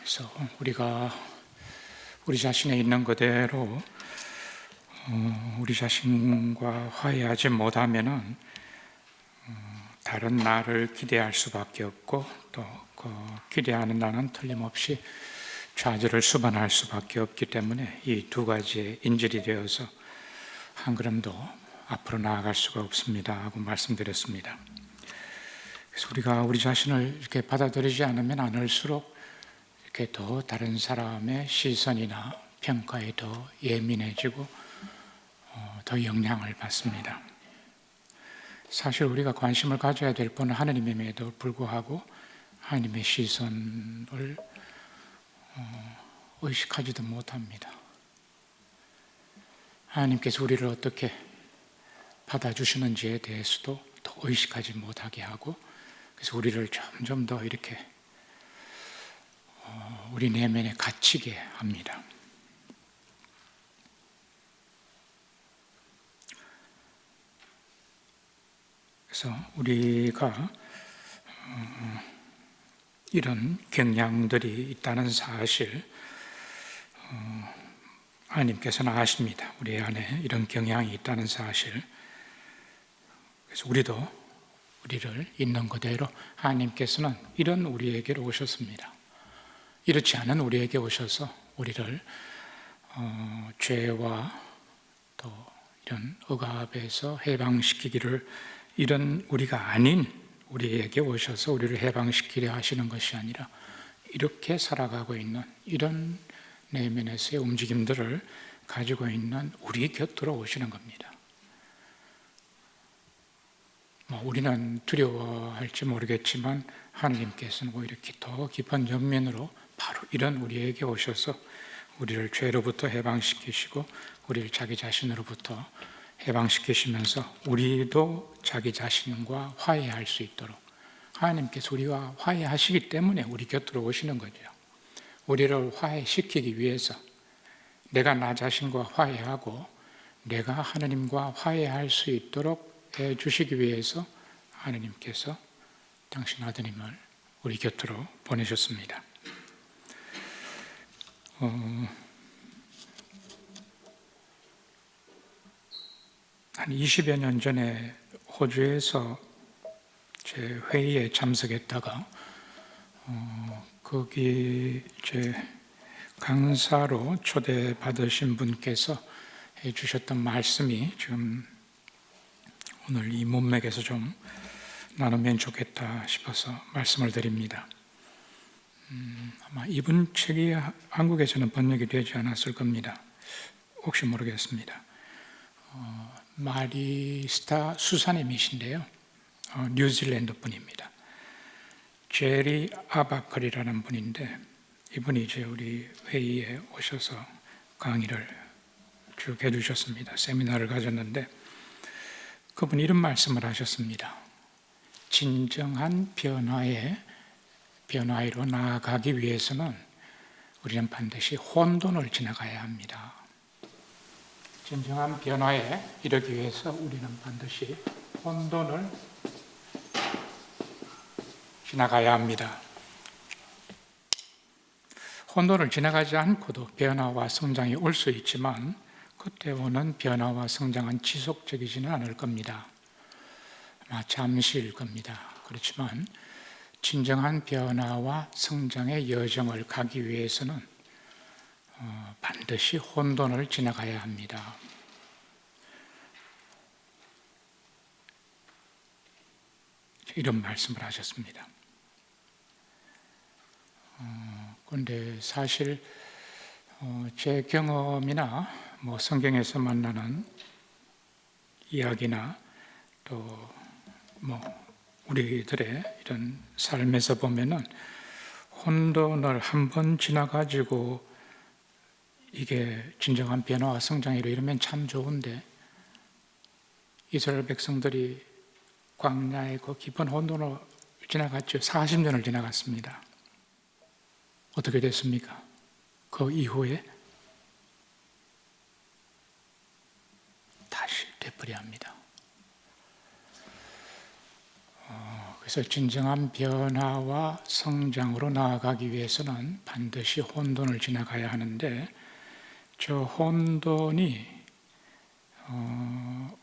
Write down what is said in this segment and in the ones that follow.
그래서 우리가 우리 자신에 있는 그대로 우리 자신과 화해하지 못하면은 다른 나를 기대할 수밖에 없고 또 그 기대하는 나는 틀림없이 좌절을 수반할 수밖에 없기 때문에 이 두 가지의 인질이 되어서 한 걸음도 앞으로 나아갈 수가 없습니다 하고 말씀드렸습니다. 그래서 우리가 우리 자신을 이렇게 받아들이지 않으면 않을수록 이렇게 더 다른 사람의 시선이나 평가에 더 예민해지고 더 영향을 받습니다. 사실 우리가 관심을 가져야 될 분은 하나님임에도 불구하고 하나님의 시선을 의식하지도 못합니다. 하나님께서 우리를 어떻게 받아주시는지에 대해서도 더 의식하지 못하게 하고, 그래서 우리를 점점 더 이렇게 우리 내면에 갇히게 합니다. 그래서 우리가 이런 경향들이 있다는 사실 하나님께서는 아십니다. 우리 안에 이런 경향이 있다는 사실. 그래서 우리를 있는 그대로 하나님께서는 이런 우리에게로 오셨습니다. 이렇지 않은 우리에게 오셔서 우리를 죄와 또 이런 억압에서 해방시키기를, 이런 우리가 아닌 우리에게 오셔서 우리를 해방시키려 하시는 것이 아니라 이렇게 살아가고 있는 이런 내면에서의 움직임들을 가지고 있는 우리 곁으로 오시는 겁니다. 우리는 두려워할지 모르겠지만 하나님께서는 오히려 더 깊은 전면으로 바로 이런 우리에게 오셔서 우리를 죄로부터 해방시키시고 우리를 자기 자신으로부터 해방시키시면서 우리도 자기 자신과 화해할 수 있도록, 하나님께서 우리와 화해하시기 때문에 우리 곁으로 오시는 거죠. 우리를 화해시키기 위해서, 내가 나 자신과 화해하고 내가 하나님과 화해할 수 있도록 해주시기 위해서 하나님께서 당신 아드님을 우리 곁으로 보내셨습니다. 한 20여 년 전에 호주에서 제 회의에 참석했다가 거기 제 강사로 초대받으신 분께서 해주셨던 말씀이 지금 오늘 이 문맥에서 좀 나누면 좋겠다 싶어서 말씀을 드립니다. 아마 이분 책이 한국에서는 번역이 되지 않았을 겁니다. 혹시 모르겠습니다. 마리스타 수사님이신데요, 뉴질랜드 분입니다. 제리 아바클이라는 분인데, 이분이 이제 우리 회의에 오셔서 강의를 쭉 해주셨습니다. 세미나를 가졌는데 그분이 이런 말씀을 하셨습니다. 진정한 변화로 나아가기 위해서는 우리는 반드시 혼돈을 지나가야 합니다. 진정한 변화에 이르기 위해서 우리는 반드시 혼돈을 지나가야 합니다. 혼돈을 지나가지 않고도 변화와 성장이 올 수 있지만 그때 오는 변화와 성장은 지속적이지는 않을 겁니다. 아마 잠시일 겁니다. 그렇지만 진정한 변화와 성장의 여정을 가기 위해서는 반드시 혼돈을 지나가야 합니다. 이런 말씀을 하셨습니다. 그런데 사실 제 경험이나 성경에서 만나는 이야기나 또 우리들의 이런 삶에서 보면은 혼돈을 한번 지나가지고 이게 진정한 변화와 성장이로 이러면 참 좋은데, 이스라엘 백성들이 광야의 그 깊은 혼돈을 지나갔죠. 40년을 지나갔습니다. 어떻게 됐습니까? 그 이후에 다시 되풀이합니다. 그래서 진정한 변화와 성장으로 나아가기 위해서는 반드시 혼돈을 지나가야 하는데, 저 혼돈이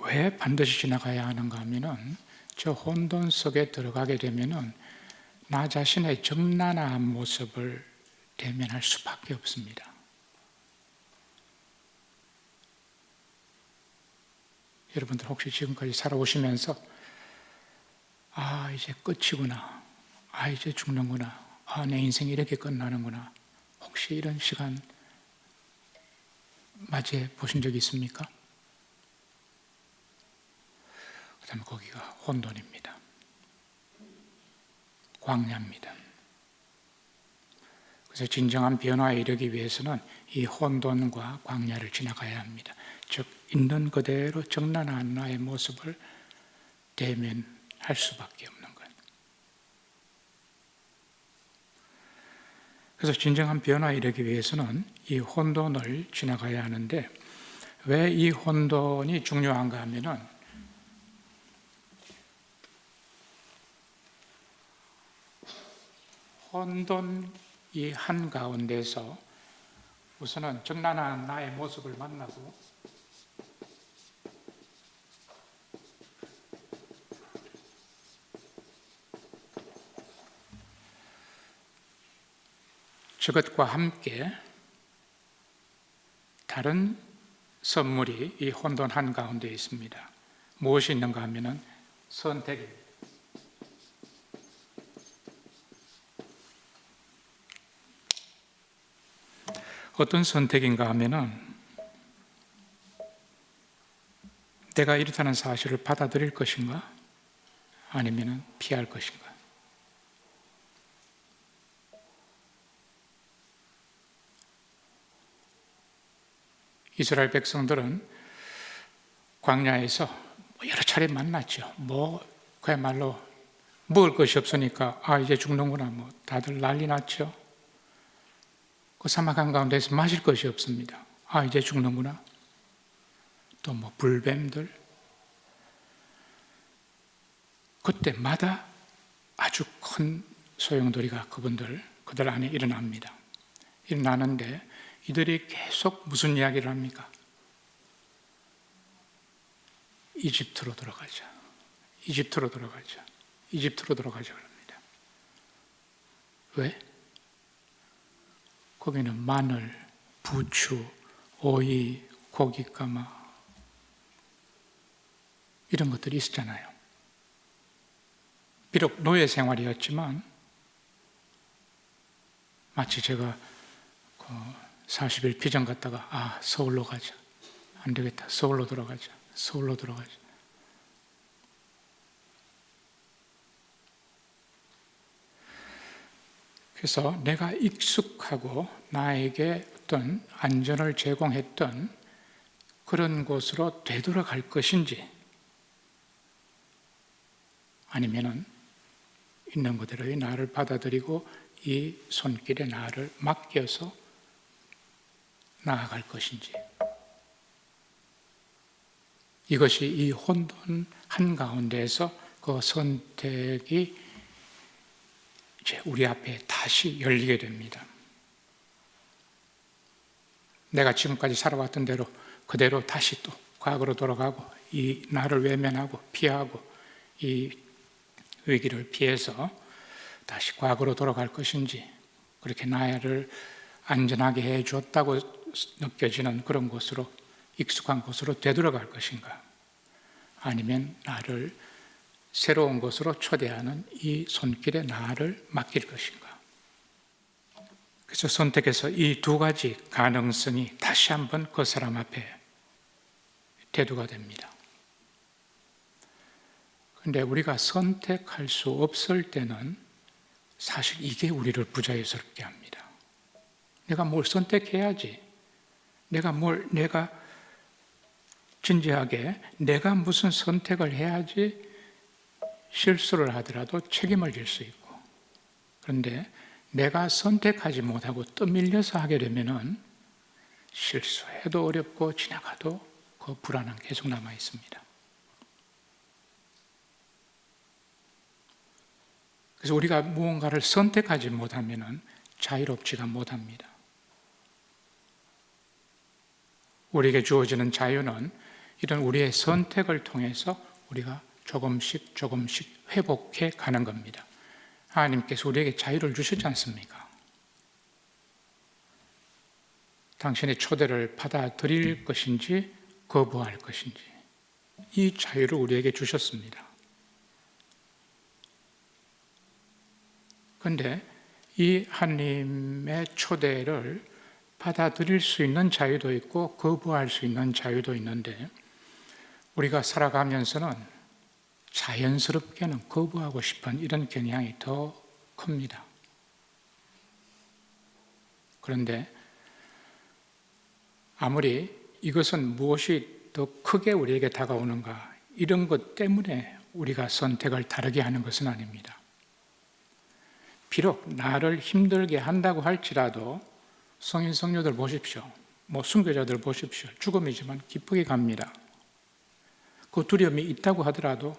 왜 반드시 지나가야 하는가 하면은, 저 혼돈 속에 들어가게 되면은 나 자신의 적나라한 모습을 대면할 수밖에 없습니다. 여러분들 혹시 지금까지 살아오시면서 이제 끝이구나, 이제 죽는구나, 내 인생이 이렇게 끝나는구나, 혹시 이런 시간 맞이해 보신 적이 있습니까? 그 다음에 거기가 혼돈입니다. 광야입니다. 그래서 진정한 변화에 이르기 위해서는 이 혼돈과 광야를 지나가야 합니다. 즉, 있는 그대로 적나라한 나의 모습을 대면할 수밖에 없는 거예요. 그래서 진정한 변화에 이르기 위해서는 이 혼돈을 지나가야 하는데, 왜 이 혼돈이 중요한가 하면은, 혼돈 이 한가운데서 우선은 적나라한 나의 모습을 만나고, 저것과 함께 다른 선물이 이 혼돈 한가운데 있습니다. 무엇이 있는가 하면은 선택입니다. 어떤 선택인가 하면은, 내가 이렇다는 사실을 받아들일 것인가, 아니면은 피할 것인가. 이스라엘 백성들은 광야에서 여러 차례 만났죠. 그야말로 먹을 것이 없으니까 이제 죽는구나, 다들 난리 났죠. 그 사막 한가운데서 마실 것이 없습니다. 이제 죽는구나. 또 불뱀들, 그때마다 아주 큰 소용돌이가 그들 안에 일어납니다. 일어나는데 이들이 계속 무슨 이야기를 합니까? 이집트로 들어가자, 이집트로 들어가자, 이집트로 들어가자 그럽니다. 왜? 거기는 마늘, 부추, 오이, 고깃가마 이런 것들이 있었잖아요. 비록 노예 생활이었지만, 마치 제가 40일 비전 갔다가 서울로 가자, 안 되겠다, 서울로 들어가자, 서울로 들어가자. 그래서 내가 익숙하고 나에게 어떤 안전을 제공했던 그런 곳으로 되돌아갈 것인지, 아니면은 있는 그대로의 나를 받아들이고 이 손길에 나를 맡겨서 나아갈 것인지, 이것이 이 혼돈 한가운데에서 그 선택이 이제 우리 앞에 다시 열리게 됩니다. 내가 지금까지 살아왔던 대로 그대로 다시 또 과거로 돌아가고 이 나를 외면하고 피하고 이 위기를 피해서 다시 과거로 돌아갈 것인지, 그렇게 나를 안전하게 해주었다고 느껴지는 그런 곳으로, 익숙한 곳으로 되돌아갈 것인가, 아니면 나를 새로운 곳으로 초대하는 이 손길에 나를 맡길 것인가. 그래서 선택해서 이 두 가지 가능성이 다시 한번 그 사람 앞에 대두가 됩니다. 그런데 우리가 선택할 수 없을 때는 사실 이게 우리를 부자유스럽게 합니다. 내가 뭘 선택해야지, 내가 진지하게 내가 무슨 선택을 해야지 실수를 하더라도 책임을 질 수 있고, 그런데 내가 선택하지 못하고 떠밀려서 하게 되면은 실수해도 어렵고 지나가도 그 불안은 계속 남아 있습니다. 그래서 우리가 무언가를 선택하지 못하면 자유롭지가 못합니다. 우리에게 주어지는 자유는 이런 우리의 선택을 통해서 우리가 조금씩 회복해 가는 겁니다. 하나님께서 우리에게 자유를 주시지 않습니까? 당신의 초대를 받아들일 것인지 거부할 것인지 이 자유를 우리에게 주셨습니다. 그런데 이 하나님의 초대를 받아들일 수 있는 자유도 있고 거부할 수 있는 자유도 있는데 우리가 살아가면서는 자연스럽게는 거부하고 싶은 이런 경향이 더 큽니다. 그런데 아무리 이것은 무엇이 더 크게 우리에게 다가오는가 이런 것 때문에 우리가 선택을 다르게 하는 것은 아닙니다. 비록 나를 힘들게 한다고 할지라도 성인 성녀들 보십시오. 순교자들 보십시오. 죽음이지만 기쁘게 갑니다. 그 두려움이 있다고 하더라도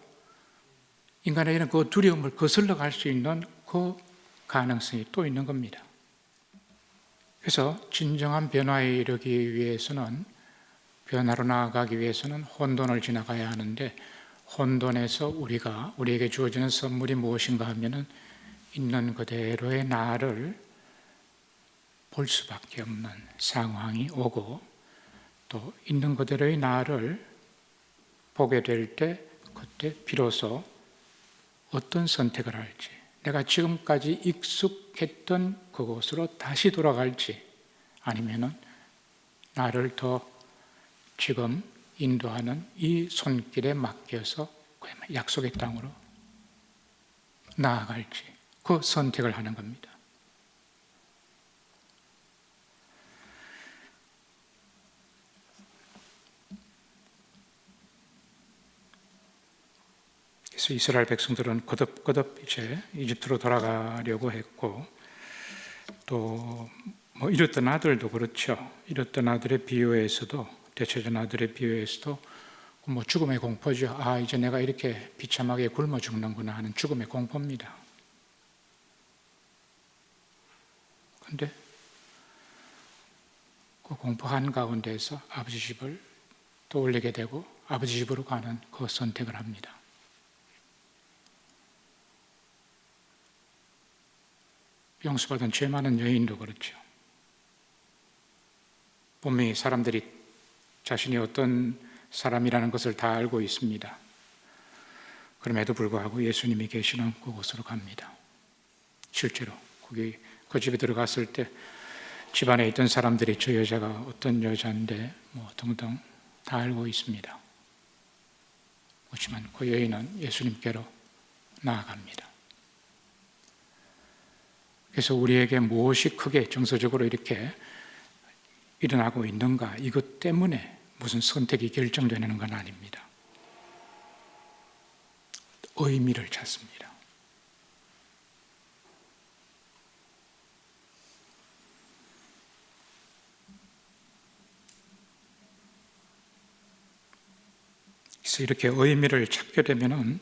인간에게는 그 두려움을 거슬러 갈 수 있는 그 가능성이 또 있는 겁니다. 그래서 진정한 변화에 이르기 위해서는 변화로 나아가기 위해서는 혼돈을 지나가야 하는데 혼돈에서 우리에게 주어지는 선물이 무엇인가 하면은 있는 그대로의 나를 볼 수밖에 없는 상황이 오고 또 있는 그대로의 나를 보게 될 때 그때 비로소 어떤 선택을 할지 내가 지금까지 익숙했던 그곳으로 다시 돌아갈지 아니면은 나를 더 지금 인도하는 이 손길에 맡겨서 약속의 땅으로 나아갈지 그 선택을 하는 겁니다. 그래서 이스라엘 백성들은 거듭 이제 이집트로 돌아가려고 했고 또 잃었던 아들도 그렇죠. 잃었던 아들의 비유에서도 되찾은 아들의 비유에서도 죽음의 공포죠. 이제 내가 이렇게 비참하게 굶어 죽는구나 하는 죽음의 공포입니다. 그런데 그 공포 한가운데서 아버지 집을 떠올리게 되고 아버지 집으로 가는 그 선택을 합니다. 용서받은 죄 많은 여인도 그렇죠. 분명히 사람들이 자신이 어떤 사람이라는 것을 다 알고 있습니다. 그럼에도 불구하고 예수님이 계시는 그곳으로 갑니다. 실제로 거기 그 집에 들어갔을 때 집안에 있던 사람들이 저 여자가 어떤 여자인데 등등 다 알고 있습니다. 그렇지만 그 여인은 예수님께로 나아갑니다. 그래서 우리에게 무엇이 크게 정서적으로 이렇게 일어나고 있는가 이것 때문에 무슨 선택이 결정되는 건 아닙니다. 의미를 찾습니다. 그래서 이렇게 의미를 찾게 되면은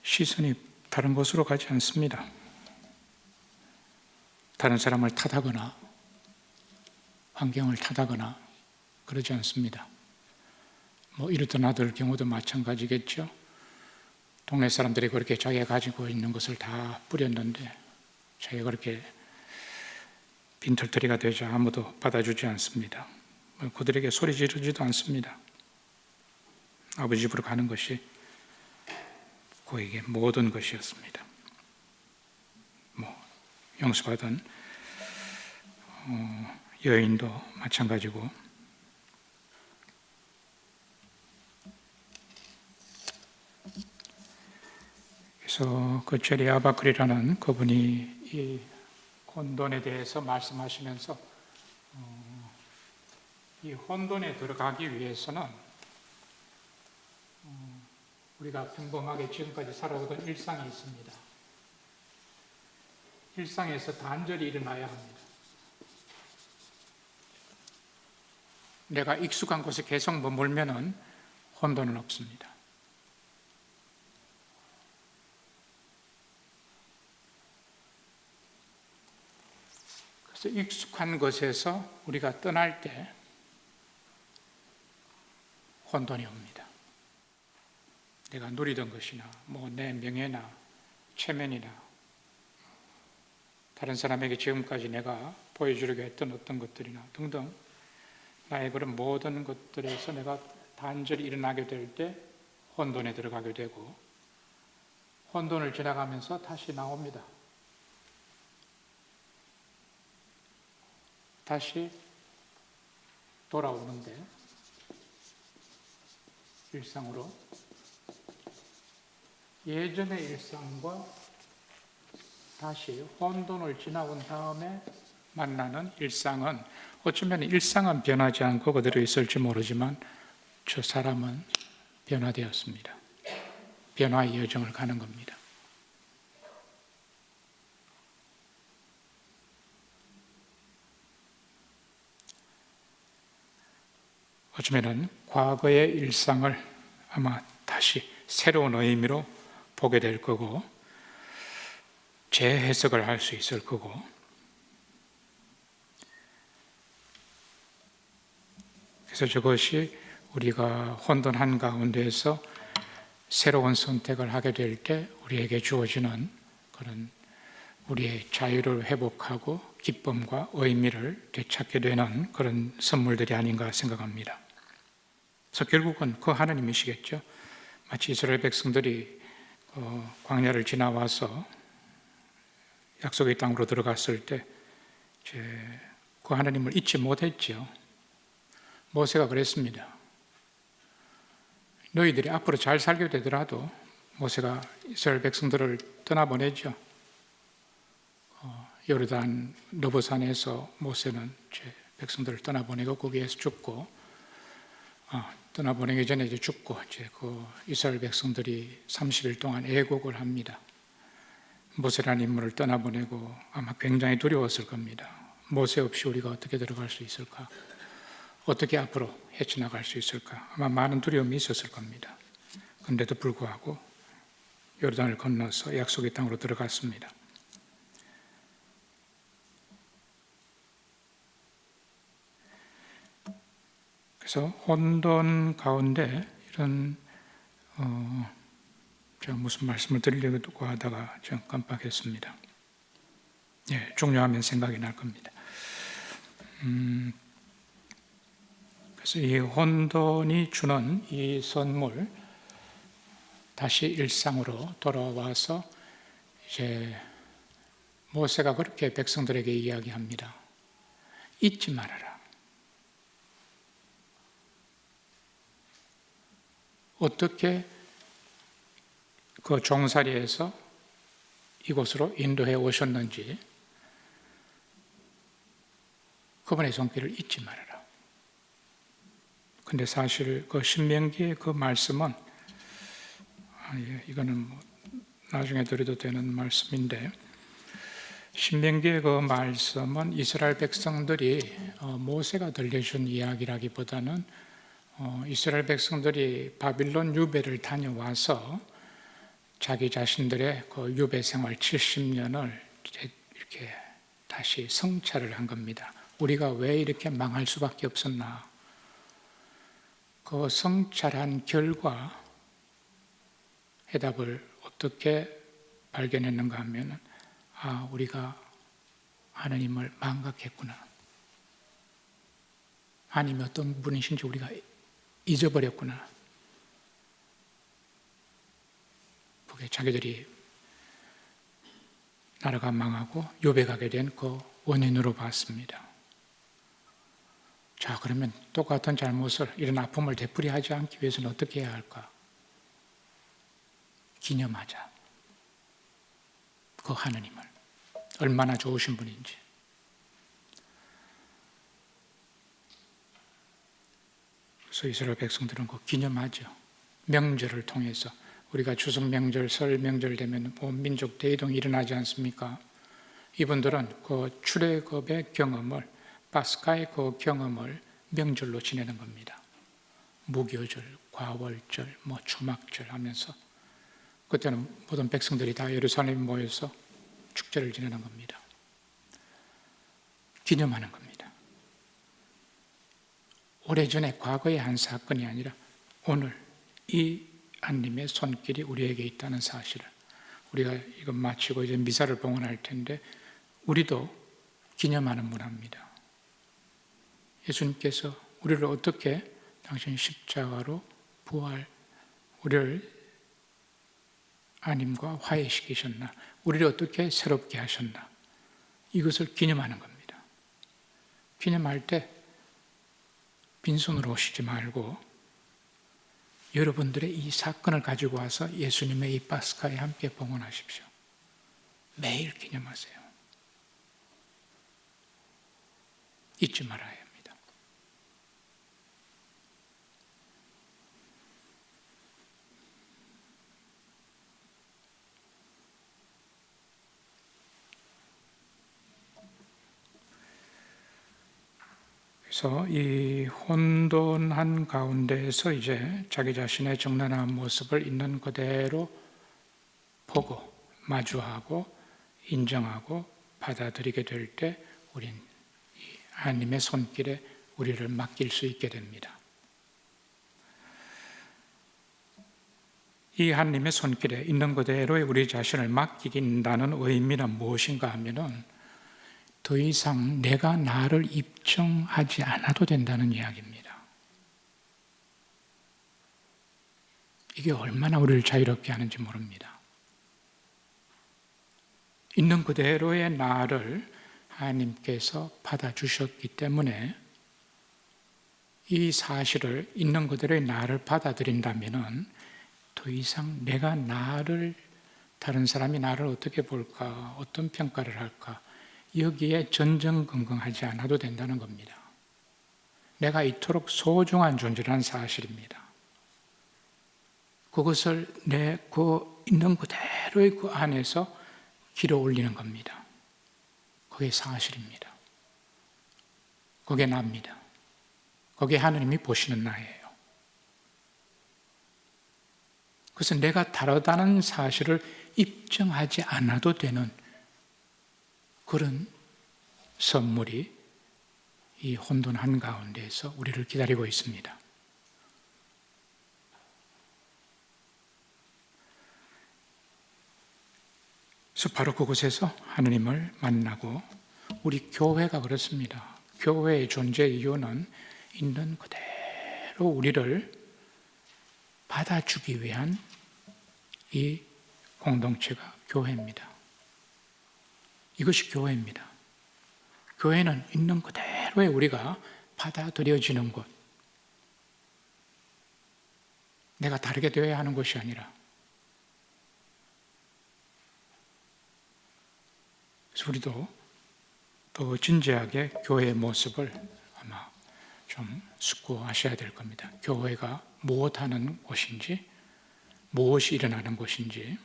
시선이 다른 곳으로 가지 않습니다. 다른 사람을 탓하거나 환경을 탓하거나 그러지 않습니다. 이랬던 아들 경우도 마찬가지겠죠. 동네 사람들이 그렇게 자기가 가지고 있는 것을 다 뿌렸는데 자기가 그렇게 빈털터리가 되자 아무도 받아주지 않습니다. 그들에게 소리 지르지도 않습니다. 아버지 집으로 가는 것이 그에게 모든 것이었습니다. 용서받은 여인도 마찬가지고 그래서 그 제리 아바클이라는 그분이 이 혼돈에 대해서 말씀하시면서 이 혼돈에 들어가기 위해서는 우리가 평범하게 지금까지 살아오던 일상이 있습니다. 일상에서 단절이 일어나야 합니다. 내가 익숙한 곳에 계속 머물면은 혼돈은 없습니다. 그래서 익숙한 것에서 우리가 떠날 때 혼돈이 옵니다. 내가 누리던 것이나 내 명예나 체면이나 다른 사람에게 지금까지 내가 보여주려고 했던 어떤 것들이나 등등 나의 그런 모든 것들에서 내가 단절이 일어나게 될 때 혼돈에 들어가게 되고 혼돈을 지나가면서 다시 나옵니다. 다시 돌아오는데 일상으로 예전의 일상과 다시 혼돈을 지나온 다음에 만나는 일상은 어쩌면 일상은 변하지 않고 그대로 있을지 모르지만 저 사람은 변화되었습니다. 변화의 여정을 가는 겁니다. 어쩌면 과거의 일상을 아마 다시 새로운 의미로 보게 될 거고 재해석을 할 수 있을 거고 그래서 저것이 우리가 혼돈한 가운데에서 새로운 선택을 하게 될 때 우리에게 주어지는 그런 우리의 자유를 회복하고 기쁨과 의미를 되찾게 되는 그런 선물들이 아닌가 생각합니다. 그래서 결국은 그 하나님이시겠죠. 마치 이스라엘 백성들이 광야를 지나와서 약속의 땅으로 들어갔을 때 그 하나님을 잊지 못했죠. 모세가 그랬습니다. 너희들이 앞으로 잘 살게 되더라도 모세가 이스라엘 백성들을 떠나보내죠. 요르단 너보산에서 모세는 백성들을 떠나보내고 거기에서 죽고 떠나보내기 전에 죽고 그 이스라엘 백성들이 30일 동안 애곡을 합니다. 모세라는 인물을 떠나보내고 아마 굉장히 두려웠을 겁니다. 모세 없이 우리가 어떻게 들어갈 수 있을까? 어떻게 앞으로 헤쳐나갈 수 있을까? 아마 많은 두려움이 있었을 겁니다. 그런데도 불구하고 요르단을 건너서 약속의 땅으로 들어갔습니다. 그래서 혼돈 가운데 이런 제가 무슨 말씀을 드리려고 하다가 좀 깜빡했습니다. 중요하면 생각이 날 겁니다. 그래서 이 혼돈이 주는 이 선물, 다시 일상으로 돌아와서 이제 모세가 그렇게 백성들에게 이야기합니다. 잊지 말아라. 어떻게 그 종살이에서 이곳으로 인도해 오셨는지 그분의 손길을 잊지 말아라. 근데 사실 그 신명기의 그 말씀은 이거는 나중에 드려도 되는 말씀인데 신명기의 그 말씀은 이스라엘 백성들이 모세가 들려준 이야기라기보다는 이스라엘 백성들이 바빌론 유배를 다녀와서 자기 자신들의 그 유배 생활 70년을 이렇게 다시 성찰을 한 겁니다. 우리가 왜 이렇게 망할 수밖에 없었나? 그 성찰한 결과 해답을 어떻게 발견했는가 하면 우리가 하나님을 망각했구나. 하나님이 어떤 분이신지 우리가 잊어버렸구나. 그게 자기들이 나라가 망하고 유배가게 된 그 원인으로 봤습니다. 자, 그러면 똑같은 잘못을, 이런 아픔을 되풀이하지 않기 위해서는 어떻게 해야 할까? 기념하자. 그 하나님을. 얼마나 좋으신 분인지. 그래서 이스라엘 백성들은 그 기념하죠. 명절을 통해서. 우리가 추석 명절, 설 명절 되면 온 민족 대이동이 일어나지 않습니까? 이분들은 그 출애굽의 경험을, 파스카의 그 경험을 명절로 지내는 겁니다. 무교절, 과월절, 초막절 하면서 그때는 모든 백성들이 다 예루살렘에 모여서 축제를 지내는 겁니다. 기념하는 겁니다. 오래전에 과거의 한 사건이 아니라 오늘 이 하나님의 손길이 우리에게 있다는 사실을, 우리가 이거 마치고 이제 미사를 봉헌할 텐데 우리도 기념하는 문화입니다. 예수님께서 우리를 어떻게 당신 십자가로 부활, 우리를 하나님과 화해시키셨나, 우리를 어떻게 새롭게 하셨나, 이것을 기념하는 겁니다. 기념할 때 빈손으로 오시지 말고 여러분들의 이 사건을 가지고 와서 예수님의 이 파스카에 함께 봉헌하십시오. 매일 기념하세요. 잊지 말아야 합니다. 그래서 이 혼돈한 가운데에서 이제 자기 자신의 정난한 모습을 있는 그대로 보고 마주하고 인정하고 받아들이게 될 때 우린 하나님의 손길에 우리를 맡길 수 있게 됩니다. 이 하나님의 손길에 있는 그대로의 우리 자신을 맡긴다는 의미는 무엇인가 하면은 더 이상 내가 나를 입증하지 않아도 된다는 이야기입니다. 이게 얼마나 우리를 자유롭게 하는지 모릅니다. 있는 그대로의 나를 하나님께서 받아주셨기 때문에 이 사실을, 있는 그대로의 나를 받아들인다면 더 이상 내가 나를, 다른 사람이 나를 어떻게 볼까, 어떤 평가를 할까, 여기에 전전긍긍하지 않아도 된다는 겁니다. 내가 이토록 소중한 존재라는 사실입니다. 그것을 내 그 있는 그대로의 그 안에서 길어 올리는 겁니다. 그게 사실입니다. 그게 나입니다. 그게 하나님이 보시는 나예요. 그래서 내가 다르다는 사실을 입증하지 않아도 되는 그런 선물이 이 혼돈 한가운데에서 우리를 기다리고 있습니다. 그래서 바로 그곳에서 하느님을 만나고, 우리 교회가 그렇습니다. 교회의 존재 이유는 있는 그대로 우리를 받아주기 위한 이 공동체가 교회입니다. 이것이 교회입니다. 교회는 있는 그대로의 우리가 받아들여지는 곳, 내가 다르게 되어야 하는 것이 아니라, 그래서 우리도 더 진지하게 교회의 모습을 아마 좀 숙고하셔야 될 겁니다. 교회가 무엇하는 곳인지, 무엇이 일어나는 곳인지.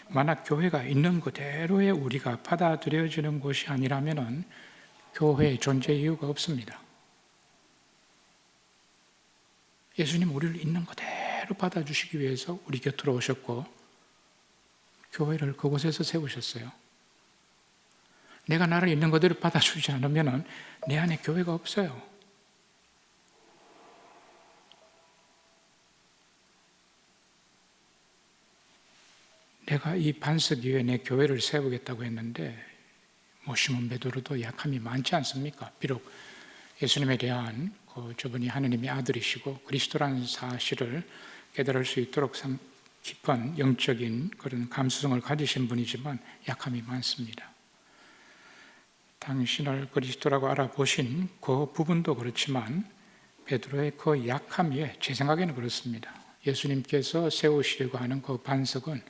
만약 교회가 있는 그대로의 우리가 받아들여지는 곳이 아니라면 교회의 존재 이유가 없습니다. 예수님 우리를 있는 그대로 받아주시기 위해서 우리 곁으로 오셨고 교회를 그곳에서 세우셨어요. 내가 나를 있는 그대로 받아주지 않으면 내 안에 교회가 없어요. 내가 이 반석 위에 내 교회를 세우겠다고 했는데 시몬 베드로도 약함이 많지 않습니까? 비록 예수님에 대한 저분이 하느님의 아들이시고 그리스도라는 사실을 깨달을 수 있도록 깊은 영적인 그런 감수성을 가지신 분이지만 약함이 많습니다. 당신을 그리스도라고 알아보신 그 부분도 그렇지만 베드로의 그 약함 위에, 제 생각에는 그렇습니다. 예수님께서 세우시려고 하는 그 반석은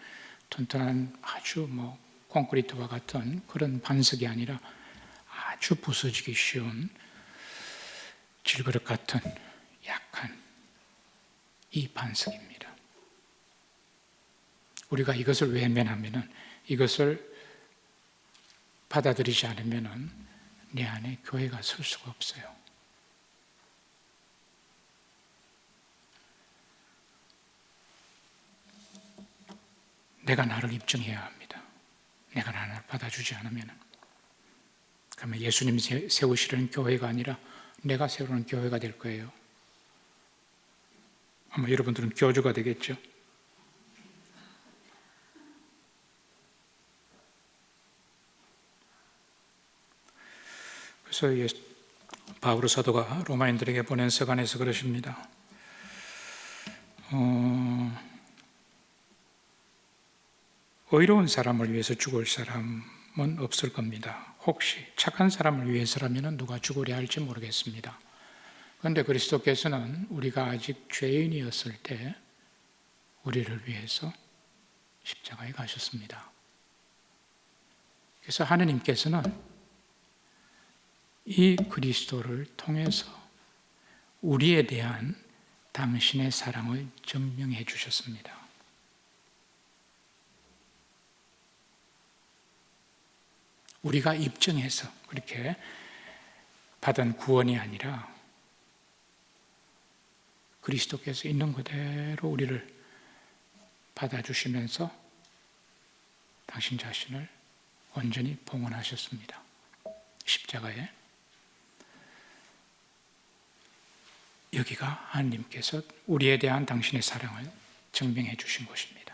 튼튼한 아주 콘크리트와 같은 그런 반석이 아니라 아주 부서지기 쉬운 질그릇 같은 약한 이 반석입니다. 우리가 이것을 외면하면은, 이것을 받아들이지 않으면은 내 안에 교회가 설 수가 없어요. 내가 나를 입증해야 합니다. 내가 나를 받아주지 않으면. 그러면 예수님이 세우시려는 교회가 아니라 내가 세우는 교회가 될 거예요. 아마 여러분들은 교주가 되겠죠. 그래서 바울 사도가 로마인들에게 보낸 서간에서 그러십니다. 의로운 사람을 위해서 죽을 사람은 없을 겁니다. 혹시 착한 사람을 위해서라면 누가 죽으려 할지 모르겠습니다. 그런데 그리스도께서는 우리가 아직 죄인이었을 때 우리를 위해서 십자가에 가셨습니다. 그래서 하느님께서는 이 그리스도를 통해서 우리에 대한 당신의 사랑을 증명해 주셨습니다. 우리가 입증해서 그렇게 받은 구원이 아니라 그리스도께서 있는 그대로 우리를 받아주시면서 당신 자신을 온전히 봉헌하셨습니다. 십자가에. 여기가 하나님께서 우리에 대한 당신의 사랑을 증명해 주신 것입니다.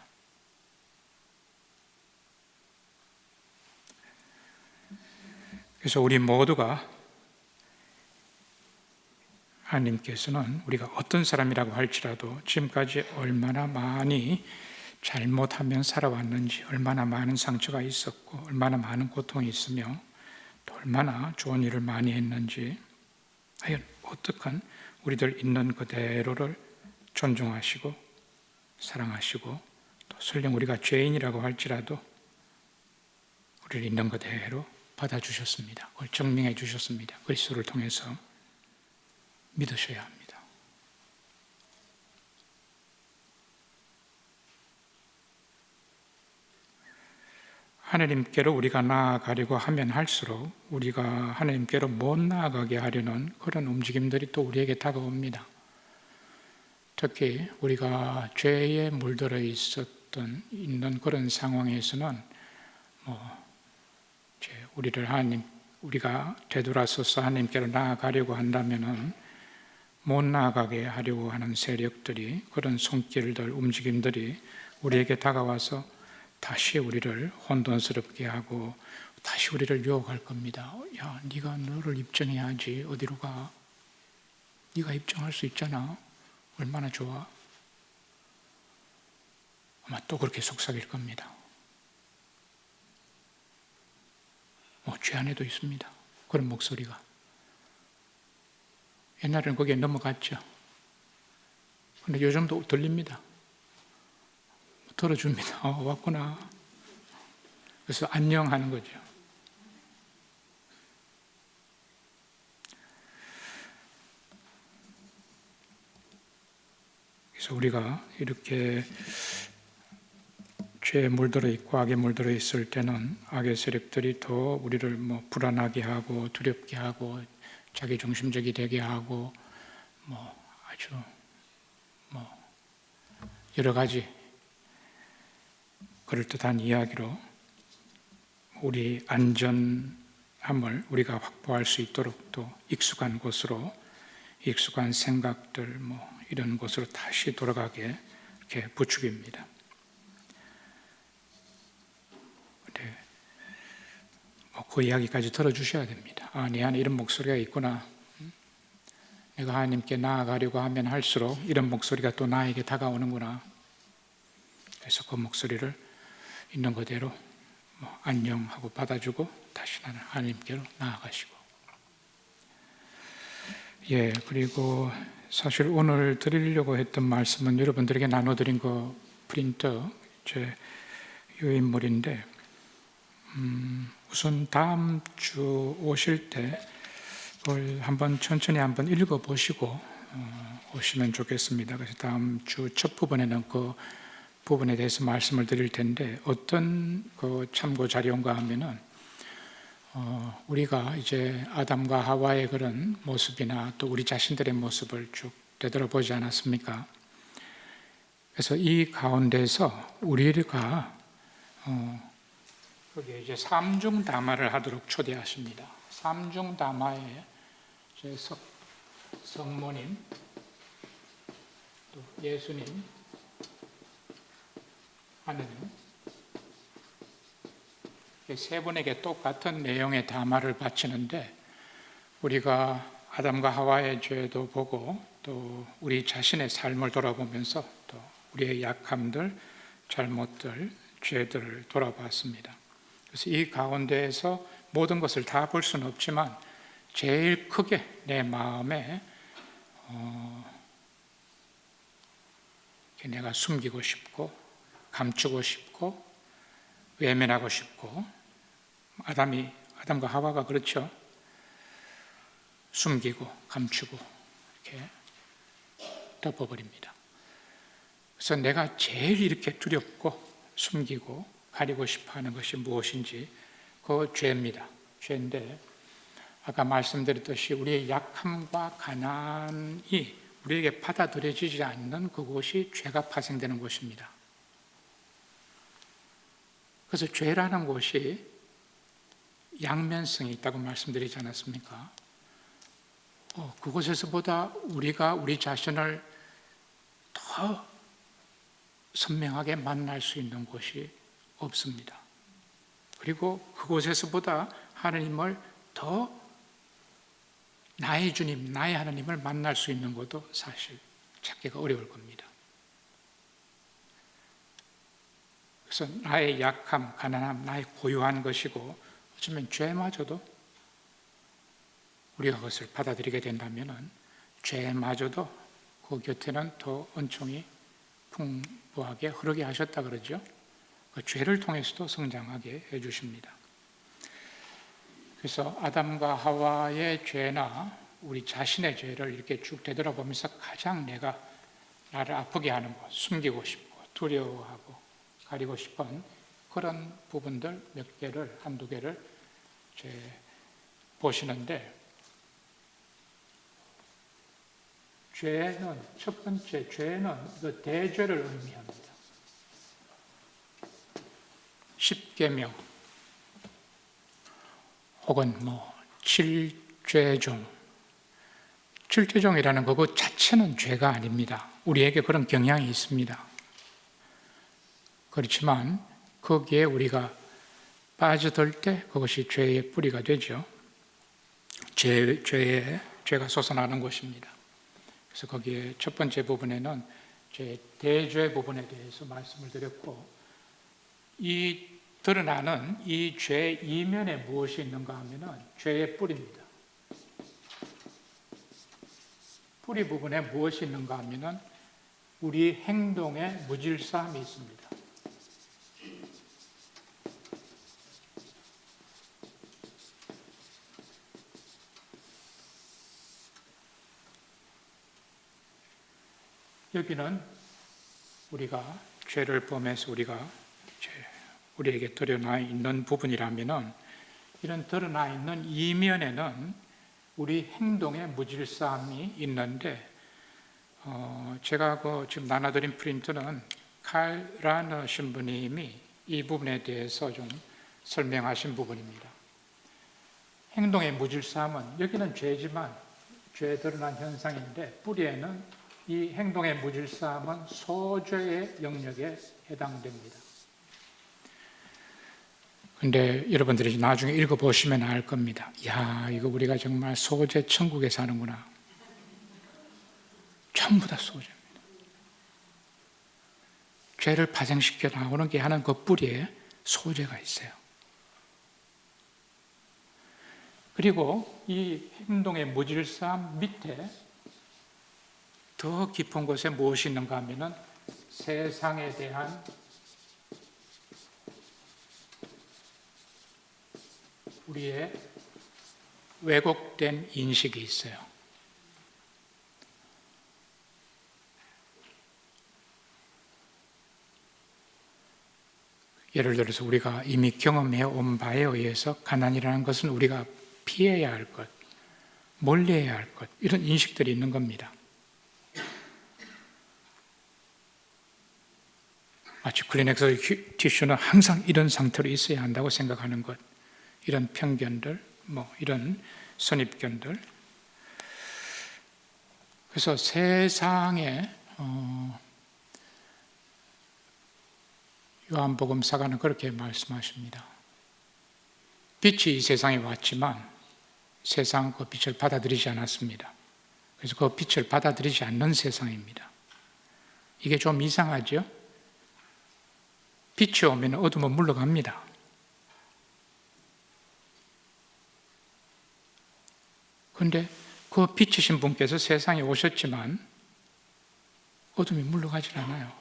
그래서 우리 모두가 하나님께서는 우리가 어떤 사람이라고 할지라도 지금까지 얼마나 많이 잘못하며 살아왔는지, 얼마나 많은 상처가 있었고, 얼마나 많은 고통이 있으며, 또 얼마나 좋은 일을 많이 했는지, 과연 어떡한 우리들 있는 그대로를 존중하시고 사랑하시고, 또 설령 우리가 죄인이라고 할지라도 우리를 있는 그대로 받아주셨습니다. 그걸 증명해 주셨습니다. 그리스도를 통해서 믿으셔야 합니다. 하나님께로 우리가 나아가려고 하면 할수록 우리가 하나님께로 못 나아가게 하려는 그런 움직임들이 또 우리에게 다가옵니다. 특히 우리가 죄에 물들어 있는 그런 상황에서는 우리가 되돌아서서 하나님께로 나아가려고 한다면은 못 나아가게 하려고 하는 세력들이, 그런 손길들, 움직임들이 우리에게 다가와서 다시 우리를 혼돈스럽게 하고 다시 우리를 유혹할 겁니다. 야, 네가 너를 입증해야지. 어디로 가? 네가 입증할 수 있잖아. 얼마나 좋아. 아마 또 그렇게 속삭일 겁니다. 죄 안에도 있습니다. 그런 목소리가. 옛날에는 거기에 넘어갔죠. 그런데 요즘도 들립니다. 들어줍니다. 왔구나. 그래서 안녕하는 거죠. 그래서 우리가 이렇게 죄에 물들어 있고 악에 물들어 있을 때는 악의 세력들이 더 우리를 불안하게 하고 두렵게 하고 자기중심적이 되게 하고 아주 여러 가지 그럴듯한 이야기로 우리 안전함을 우리가 확보할 수 있도록 또 익숙한 곳으로, 익숙한 생각들 이런 곳으로 다시 돌아가게 이렇게 부추깁니다. 그 이야기까지 들어주셔야 됩니다. 내 안에 이런 목소리가 있구나. 내가 하나님께 나아가려고 하면 할수록 이런 목소리가 또 나에게 다가오는구나. 그래서 그 목소리를 있는 그대로 안녕하고 받아주고 다시 나는 하나님께로 나아가시고. 그리고 사실 오늘 드리려고 했던 말씀은 여러분들에게 나눠드린 그 프린터, 제 유인물인데, 우선 다음 주 오실 때 그걸 천천히 한번 읽어보시고 오시면 좋겠습니다. 그래서 다음 주 첫 부분에는 그 부분에 대해서 말씀을 드릴 텐데, 어떤 그 참고 자료인가 하면은 우리가 이제 아담과 하와의 그런 모습이나 또 우리 자신들의 모습을 쭉 되돌아보지 않았습니까? 그래서 이 가운데서 우리가 거기에 이제 삼중담화를 하도록 초대하십니다. 삼중다마의 성모님, 또 예수님, 하느님, 세 분에게 똑같은 내용의 담화를 바치는데, 우리가 아담과 하와의 죄도 보고 또 우리 자신의 삶을 돌아보면서 또 우리의 약함들, 잘못들, 죄들을 돌아봤습니다. 그래서 이 가운데에서 모든 것을 다 볼 수는 없지만 제일 크게 내 마음에 내가 숨기고 싶고 감추고 싶고 외면하고 싶고, 아담과 하와가 그렇죠. 숨기고 감추고 이렇게 덮어버립니다. 그래서 내가 제일 이렇게 두렵고 숨기고 가리고 싶어하는 것이 무엇인지, 그 죄입니다. 죄인데, 아까 말씀드렸듯이 우리의 약함과 가난이 우리에게 받아들여지지 않는 그곳이 죄가 파생되는 곳입니다. 그래서 죄라는 것이 양면성이 있다고 말씀드리지 않았습니까? 그곳에서보다 우리가 우리 자신을 더 선명하게 만날 수 있는 곳이 없습니다. 그리고 그곳에서보다 하나님을 더 나의 주님, 나의 하나님을 만날 수 있는 것도 사실 찾기가 어려울 겁니다. 그래서 나의 약함, 가난함, 나의 고유한 것이고, 어쩌면 죄마저도 우리가 그것을 받아들이게 된다면 죄마저도 그 곁에는 더 은총이 풍부하게 흐르게 하셨다 그러죠. 그 죄를 통해서도 성장하게 해주십니다. 그래서 아담과 하와의 죄나 우리 자신의 죄를 이렇게 쭉 되돌아보면서 가장 내가 나를 아프게 하는 것, 숨기고 싶고 두려워하고 가리고 싶은 그런 부분들 몇 개를, 한두 개를 보시는데, 죄는, 첫 번째 죄는 그 대죄를 의미합니다. 십계명 혹은 칠죄종, 칠죄종이라는 그것 자체는 죄가 아닙니다. 우리에게 그런 경향이 있습니다. 그렇지만 거기에 우리가 빠져들 때 그것이 죄의 뿌리가 되죠. 죄가 솟아나는 것입니다. 그래서 거기에 첫 번째 부분에는 대죄 부분에 대해서 말씀을 드렸고, 이 드러나는 이 죄 이면에 무엇이 있는가 하면은 죄의 뿌리입니다. 뿌리 부분에 무엇이 있는가 하면은 우리 행동에 무질서함이 있습니다. 여기는 우리가 죄를 범해서 우리에게 드러나 있는 부분이라면은, 이런 드러나 있는 이면에는 우리 행동의 무질서함이 있는데, 제가 지금 나눠드린 프린트는 칼 라너 신부님이 이 부분에 대해서 좀 설명하신 부분입니다. 행동의 무질서함은, 여기는 죄지만 죄에 드러난 현상인데, 뿌리에는 이 행동의 무질서함은 소죄의 영역에 해당됩니다. 근데 여러분들이 나중에 읽어보시면 알 겁니다. 야, 이거 우리가 정말 소재 천국에 사는구나. 전부 다 소재입니다. 죄를 파생시켜 나오는 게 하는 그 뿌리에 소재가 있어요. 그리고 이 행동의 무질서함 밑에 더 깊은 곳에 무엇이 있는가 하면은 세상에 대한 우리의 왜곡된 인식이 있어요. 예를 들어서 우리가 이미 경험해 온 바에 의해서 가난이라는 것은 우리가 피해야 할 것, 멀리해야 할 것, 이런 인식들이 있는 겁니다. 마치 클리넥스 티슈는 항상 이런 상태로 있어야 한다고 생각하는 것, 이런 편견들, 이런 선입견들. 그래서 세상에 요한복음사가는 그렇게 말씀하십니다. 빛이 이 세상에 왔지만 세상은 그 빛을 받아들이지 않았습니다. 그래서 그 빛을 받아들이지 않는 세상입니다. 이게 좀 이상하죠? 빛이 오면 어둠은 물러갑니다. 그런데 그 빛이신 분께서 세상에 오셨지만 어둠이 물러가질 않아요.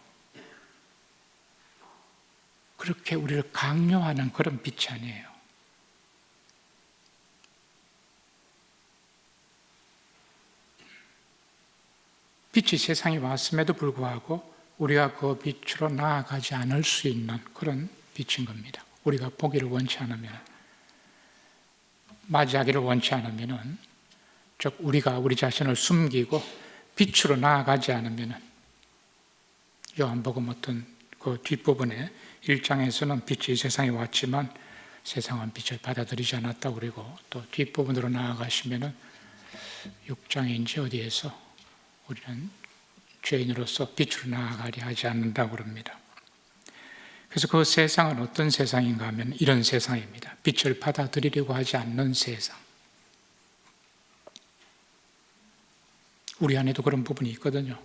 그렇게 우리를 강요하는 그런 빛이 아니에요. 빛이 세상에 왔음에도 불구하고 우리가 그 빛으로 나아가지 않을 수 있는 그런 빛인 겁니다. 우리가 보기를 원치 않으면, 맞이하기를 원치 않으면, 즉 우리가 우리 자신을 숨기고 빛으로 나아가지 않으면, 요한복음 어떤 그 뒷부분에 1장에서는 빛이 세상에 왔지만 세상은 빛을 받아들이지 않았다고 그러고, 또 뒷부분으로 나아가시면 6장인지 어디에서 우리는 죄인으로서 빛으로 나아가려 하지 않는다고 그럽니다. 그래서 그 세상은 어떤 세상인가 하면 이런 세상입니다. 빛을 받아들이려고 하지 않는 세상. 우리 안에도 그런 부분이 있거든요.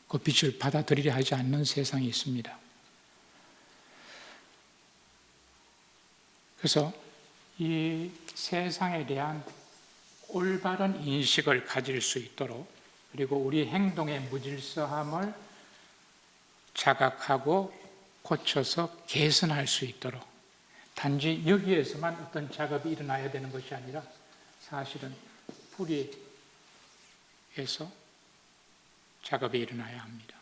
그 빛을 받아들이려 하지 않는 세상이 있습니다. 그래서 이 세상에 대한 올바른 인식을 가질 수 있도록, 그리고 우리 행동의 무질서함을 자각하고 고쳐서 개선할 수 있도록, 단지 여기에서만 어떤 작업이 일어나야 되는 것이 아니라 사실은 뿌리에서 작업이 일어나야 합니다.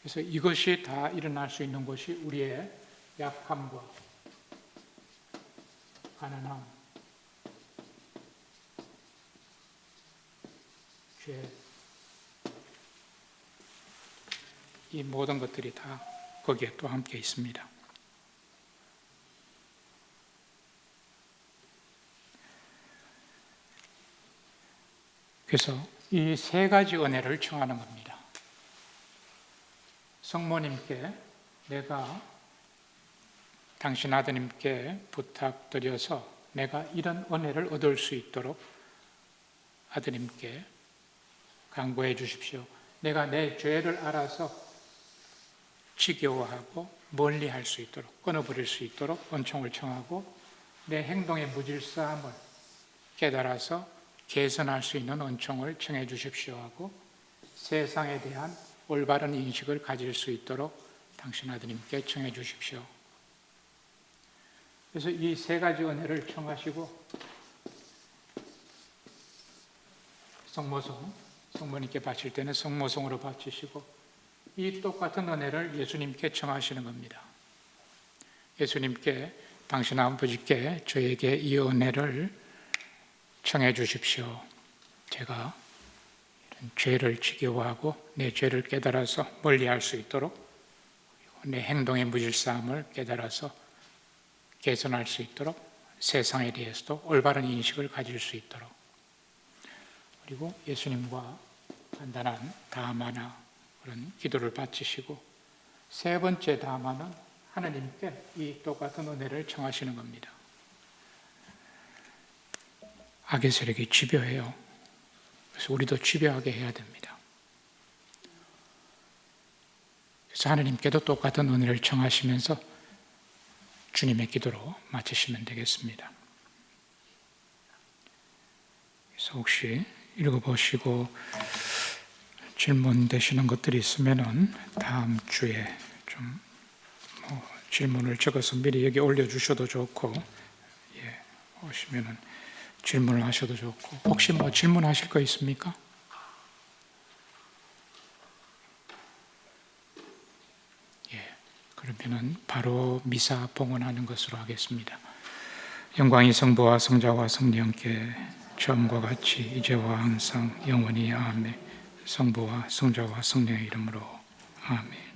그래서 이것이 다 일어날 수 있는 것이 우리의 약함과 가난함, 죄, 이 모든 것들이 다 거기에 또 함께 있습니다. 그래서 이 세 가지 은혜를 청하는 겁니다. 성모님께 내가 당신 아드님께 부탁드려서 내가 이런 은혜를 얻을 수 있도록 아드님께 간구해 주십시오. 내가 내 죄를 알아서 지겨워하고 멀리할 수 있도록, 끊어버릴 수 있도록 은총을 청하고, 내 행동의 무질서함을 깨달아서 개선할 수 있는 은총을 청해 주십시오 하고, 세상에 대한 올바른 인식을 가질 수 있도록 당신 아드님께 청해 주십시오. 그래서 이 세 가지 은혜를 청하시고 성모님께 바칠 때는 성모송으로 바치시고, 이 똑같은 은혜를 예수님께 청하시는 겁니다. 예수님께 당신 아버지께 저에게 이 은혜를 청해 주십시오. 제가 죄를 지겨워하고 내 죄를 깨달아서 멀리할 수 있도록, 내 행동의 무질서함을 깨달아서 개선할 수 있도록, 세상에 대해서도 올바른 인식을 가질 수 있도록, 그리고 예수님과 간단한 다마나 그런 기도를 바치시고, 세 번째 다마는 하나님께 이 똑같은 은혜를 청하시는 겁니다. 악의 세력이 지배해요. 그래서 우리도 지배하게 해야 됩니다. 그래서 하나님께도 똑같은 은혜를 청하시면서 주님의 기도로 마치시면 되겠습니다. 그래서 혹시 읽어보시고 질문 되시는 것들이 있으면 다음 주에 좀 질문을 적어서 미리 여기 올려주셔도 좋고, 오시면은 질문을 하셔도 좋고, 혹시 질문하실 거 있습니까? 그러면은 바로 미사 봉헌하는 것으로 하겠습니다. 영광이 성부와 성자와 성령께 처음과 같이 이제와 항상 영원히 아멘. 성부와 성자와 성령의 이름으로 아멘.